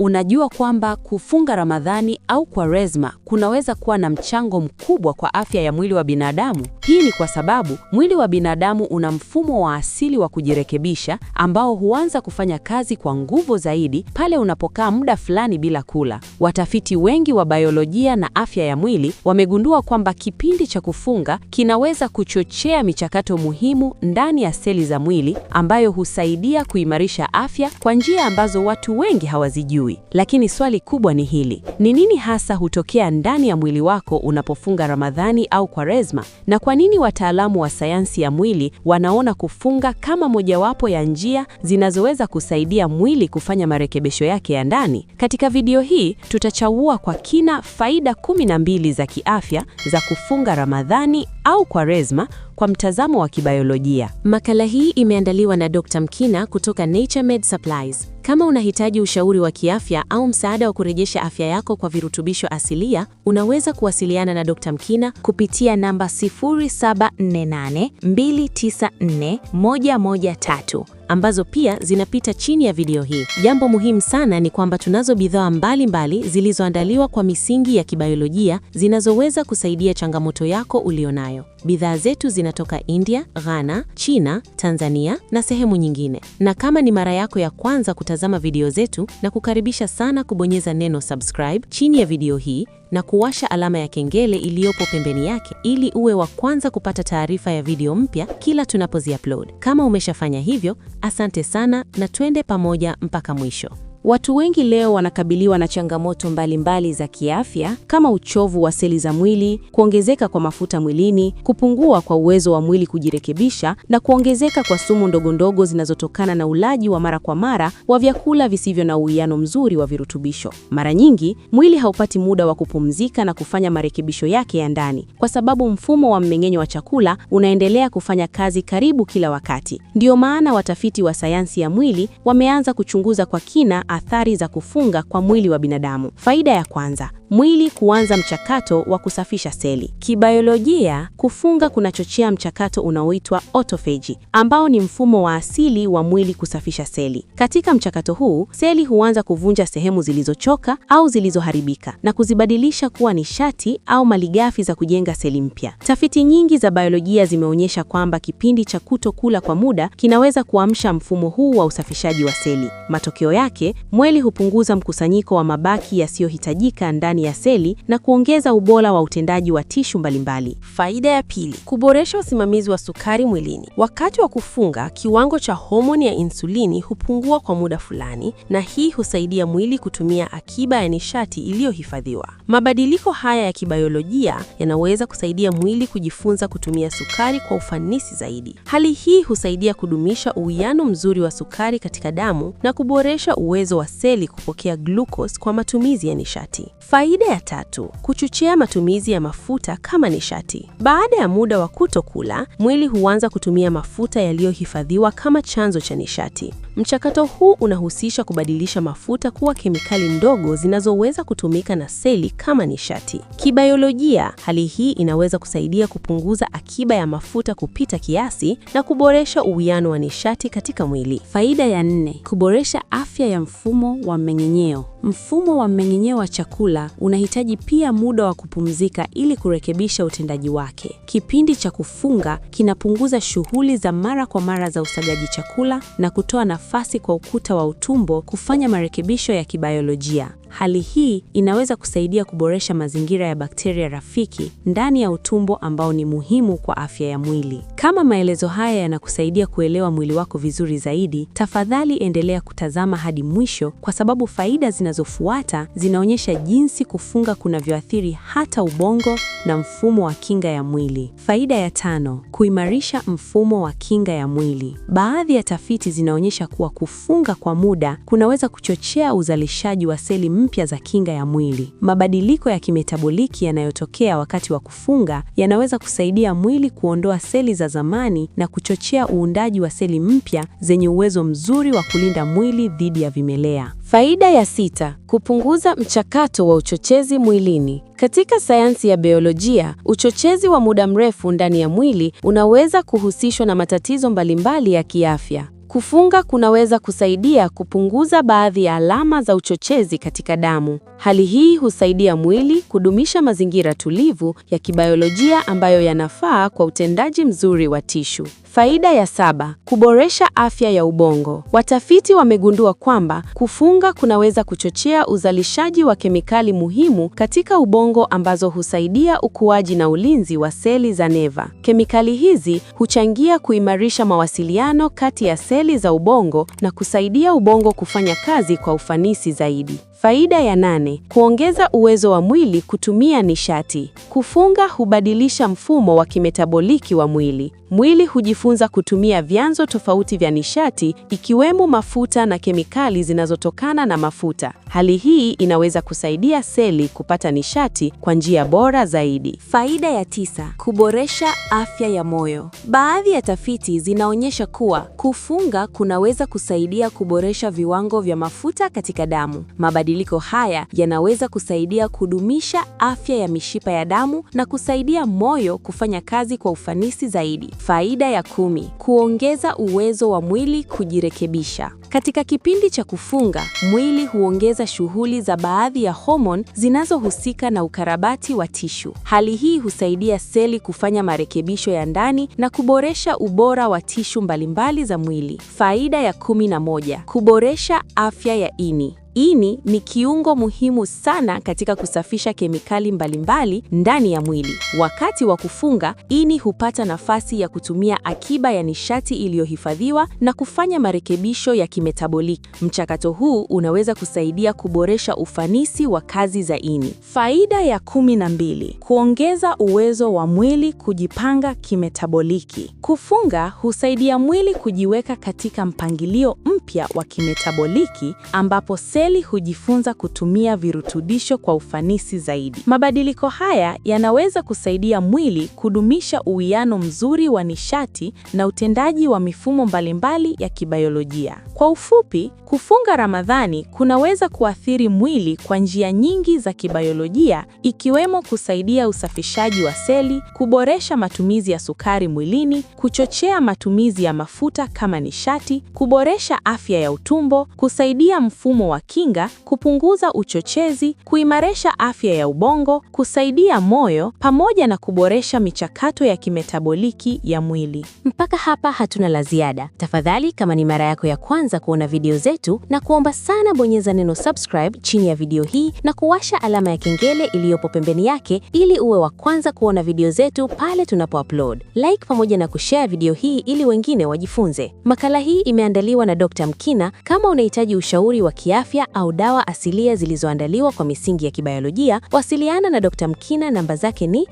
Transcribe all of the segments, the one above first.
Unajua kwamba kufunga Ramadhani au Kwaresma kunaweza kuwa na mchango mkubwa kwa afya ya mwili wa binadamu? Hii ni kwa sababu mwili wa binadamu una mfumo wa asili wa kujirekebisha ambao huanza kufanya kazi kwa nguvu zaidi pale unapokaa muda fulani bila kula. Watafiti wengi wa biolojia na afya ya mwili wamegundua kwamba kipindi cha kufunga kinaweza kuchochea michakato muhimu ndani ya seli za mwili ambayo husaidia kuimarisha afya kwa njia ambazo watu wengi hawazijui. Lakini swali kubwa ni hili: ni nini hasa hutokea ndani ya mwili wako unapofunga Ramadhani au Kwaresma? Na kwa nini wataalamu wa sayansi ya mwili wanaona kufunga kama mojawapo ya njia zinazoweza kusaidia mwili kufanya marekebisho yake ya ndani? Katika video hii tutachambua kwa kina faida 12 za kiafya za kufunga Ramadhani au Kwaresma kwa mtazamo wa kibiolojia. Makala hii imeandaliwa na Dr. Mkina kutoka Naturemed Supplies. Kama unahitaji ushauri wa kiafya au msaada wa kurejesha afya yako kwa virutubisho asilia, unaweza kuwasiliana na Dr. Mkina kupitia namba 0748294113 ambazo pia zinapita chini ya video hii. Jambo muhimu sana ni kwamba tunazo bidhaa mbalimbali zilizoandaliwa kwa misingi ya kibiolojia zinazoweza kusaidia changamoto yako ulionayo. Bidhaa zetu zinatoka India, Ghana, China, Tanzania na sehemu nyingine. Na kama ni mara yako ya kwanza kutazama video zetu, na kukaribisha sana kubonyeza neno subscribe chini ya video hii na kuwasha alama ya kengele iliyopo pembeni yake ili uwe wa kwanza kupata taarifa ya video mpya kila tunapozi-upload. Kama umeshafanya hivyo, asante sana na twende pamoja mpaka mwisho. Watu wengi leo wanakabiliwa na changamoto mbalimbali za kiafya kama uchovu wa seli za mwili, kuongezeka kwa mafuta mwilini, kupungua kwa uwezo wa mwili kujirekebisha na kuongezeka kwa sumu ndogondogo zinazotokana na ulaji wa mara kwa mara wa vyakula visivyo na uwiano mzuri wa virutubisho. Mara nyingi, mwili haupati muda wa kupumzika na kufanya marekebisho yake ya ndani kwa sababu mfumo wa mmeng'enyo wa chakula unaendelea kufanya kazi karibu kila wakati. Ndio maana watafiti wa sayansi ya mwili wameanza kuchunguza kwa kina athari za kufunga kwa mwili wa binadamu. Faida ya kwanza: mwili kuanza mchakato wa kusafisha seli. Kibiolojia, kufunga kunachochea mchakato unaoitwa autophagy, ambao ni mfumo wa asili wa mwili kusafisha seli. Katika mchakato huu, seli huanza kuvunja sehemu zilizochoka au zilizoharibika na kuzibadilisha kuwa nishati au malighafi za kujenga seli mpya. Tafiti nyingi za biolojia zimeonyesha kwamba kipindi cha kutokula kwa muda kinaweza kuamsha mfumo huu wa usafishaji wa seli. Matokeo yake, mwili hupunguza mkusanyiko wa mabaki yasiyohitajika ndani ya seli na kuongeza ubora wa utendaji wa tishu mbalimbali. Faida ya pili: kuboresha usimamizi wa sukari mwilini. Wakati wa kufunga, kiwango cha homoni ya insulini hupungua kwa muda fulani, na hii husaidia mwili kutumia akiba ya nishati iliyohifadhiwa. Mabadiliko haya ya kibiolojia yanaweza kusaidia mwili kujifunza kutumia sukari kwa ufanisi zaidi. Hali hii husaidia kudumisha uwiano mzuri wa sukari katika damu na kuboresha uwezo wa seli kupokea glucose kwa matumizi ya nishati. Faida ya tatu: kuchochea matumizi ya mafuta kama nishati. Baada ya muda wa kutokula, mwili huanza kutumia mafuta yaliyohifadhiwa kama chanzo cha nishati. Mchakato huu unahusisha kubadilisha mafuta kuwa kemikali ndogo zinazoweza kutumika na seli kama nishati. Kibiolojia, hali hii inaweza kusaidia kupunguza akiba ya mafuta kupita kiasi na kuboresha uwiano wa nishati katika mwili. Faida ya 4: kuboresha afya ya mfumo wa mmeng'enyo. Mfumo wa mmeng'enyo wa chakula unahitaji pia muda wa kupumzika ili kurekebisha utendaji wake. Kipindi cha kufunga kinapunguza shughuli za mara kwa mara za usagaji chakula na kutoa nafasi kwa ukuta wa utumbo kufanya marekebisho ya kibiolojia. Hali hii inaweza kusaidia kuboresha mazingira ya bakteria rafiki ndani ya utumbo ambao ni muhimu kwa afya ya mwili. Kama maelezo haya yanakusaidia kuelewa mwili wako vizuri zaidi, tafadhali endelea kutazama hadi mwisho kwa sababu faida zinazofuata zinaonyesha jinsi kufunga kunavyoathiri hata ubongo na mfumo wa kinga ya mwili. Faida ya 5: kuimarisha mfumo wa kinga ya mwili. Baadhi ya tafiti zinaonyesha kuwa kufunga kwa muda kunaweza kuchochea uzalishaji wa seli mpya za kinga ya mwili. Mabadiliko ya kimetaboliki yanayotokea wakati wa kufunga yanaweza kusaidia mwili kuondoa seli za zamani na kuchochea uundaji wa seli mpya zenye uwezo mzuri wa kulinda mwili dhidi ya vimelea. Faida ya 6: kupunguza mchakato wa uchochezi mwilini. Katika sayansi ya biolojia, uchochezi wa muda mrefu ndani ya mwili unaweza kuhusishwa na matatizo mbalimbali ya kiafya. Kufunga kunaweza kusaidia kupunguza baadhi ya alama za uchochezi katika damu. Hali hii husaidia mwili kudumisha mazingira tulivu ya kibiolojia ambayo yanafaa kwa utendaji mzuri wa tishu. Faida ya 7: kuboresha afya ya ubongo. Watafiti wamegundua kwamba kufunga kunaweza kuchochea uzalishaji wa kemikali muhimu katika ubongo ambazo husaidia ukuaji na ulinzi wa seli za neva. Kemikali hizi huchangia kuimarisha mawasiliano kati ya seli za ubongo na kusaidia ubongo kufanya kazi kwa ufanisi zaidi. Faida ya 8: kuongeza uwezo wa mwili kutumia nishati. Kufunga hubadilisha mfumo wa kimetaboliki wa mwili. Mwili hujifunza kutumia vyanzo tofauti vya nishati ikiwemo mafuta na kemikali zinazotokana na mafuta. Hali hii inaweza kusaidia seli kupata nishati kwa njia bora zaidi. Faida ya 9: kuboresha afya ya moyo. Baadhi ya tafiti zinaonyesha kuwa kufunga kunaweza kusaidia kuboresha viwango vya mafuta katika damu. Mabadiliko haya yanaweza kusaidia kudumisha afya ya mishipa ya damu na kusaidia moyo kufanya kazi kwa ufanisi zaidi. Faida ya 10: kuongeza uwezo wa mwili kujirekebisha. Katika kipindi cha kufunga, mwili huongeza shughuli za baadhi ya homoni zinazohusika na ukarabati wa tishu. Hali hii husaidia seli kufanya marekebisho ya ndani na kuboresha ubora wa tishu mbalimbali za mwili. Faida ya 11: kuboresha afya ya ini. Ini ni kiungo muhimu sana katika kusafisha kemikali mbalimbali ndani ya mwili. Wakati wa kufunga, ini hupata nafasi ya kutumia akiba ya nishati iliyohifadhiwa na kufanya marekebisho ya kimetaboliki. Mchakato huu unaweza kusaidia kuboresha ufanisi wa kazi za ini. Faida ya 12: kuongeza uwezo wa mwili kujipanga kimetaboliki. Kufunga husaidia mwili kujiweka katika mpangilio mpya wa kimetaboliki ambapo seli hujifunza kutumia virutubisho kwa ufanisi zaidi. Mabadiliko haya yanaweza kusaidia mwili kudumisha uwiano mzuri wa nishati na utendaji wa mifumo mbalimbali ya kibiolojia. Kwa ufupi, kufunga Ramadhani kunaweza kuathiri mwili kwa njia nyingi za kibiolojia, ikiwemo kusaidia usafishaji wa seli, kuboresha matumizi ya sukari mwilini, kuchochea matumizi ya mafuta kama nishati, kuboresha afya ya utumbo, kusaidia mfumo wa kinga, kupunguza uchochezi, kuimarisha afya ya ubongo, kusaidia moyo, pamoja na kuboresha michakato ya kimetaboliki ya mwili. Mpaka hapa hatuna la ziada. Tafadhali, kama ni mara yako ya kwanza kuona video zetu, na kuomba sana bonyeza neno subscribe chini ya video hii na kuwasha alama ya kengele iliyopo pembeni yake ili uwe wa kwanza kuona video zetu pale tunapo-upload. Like pamoja na kushare video hii ili wengine wajifunze. Makala hii imeandaliwa na Dr. Mkina. Kama unahitaji ushauri wa kiafya au dawa asilia zilizoandaliwa kwa misingi ya kibiolojia, wasiliana na Dr. Mkina. Namba zake ni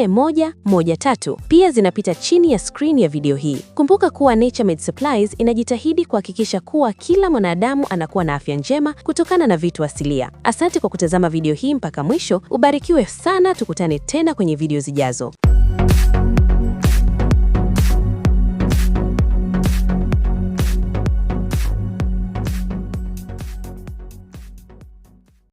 0748294113. Pia zinapita chini ya screen ya video hii. Kumbuka kuwa Naturemed Supplies inajitahidi kuhakikisha kuwa kila mwanadamu anakuwa na afya njema kutokana na vitu asilia. Asante kwa kutazama video hii mpaka mwisho. Ubarikiwe sana, tukutane tena kwenye video zijazo.